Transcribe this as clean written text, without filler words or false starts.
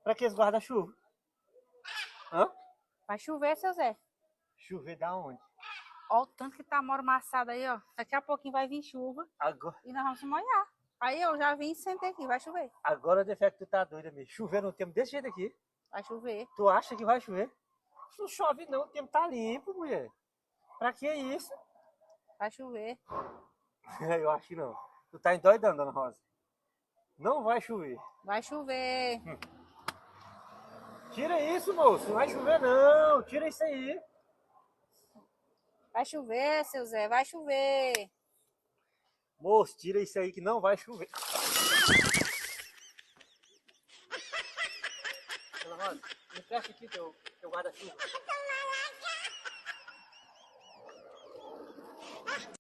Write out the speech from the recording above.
Pra que esse guarda-chuva? Hã? Vai chover, seu Zé. Chover da onde? Ó o tanto que tá mormaçado aí, ó. Daqui a pouquinho vai vir chuva Agora, e nós vamos se molhar. Aí eu já vim e sentei aqui, vai chover. agora o defeito tu tá doida mesmo. Chover no tempo desse jeito aqui. Vai chover. Tu acha que vai chover? Não chove não, o tempo tá limpo, mulher. Pra que isso? Vai chover. Eu acho que não. Tu tá endoidando, dona Rosa. Não vai chover. Vai chover. Tira isso, moço. Não vai chover não. Tira isso aí. Vai chover, seu Zé. Vai chover. Moço, tira isso aí que não vai chover. Dona Rosa, me presta aqui teu guarda-chuva.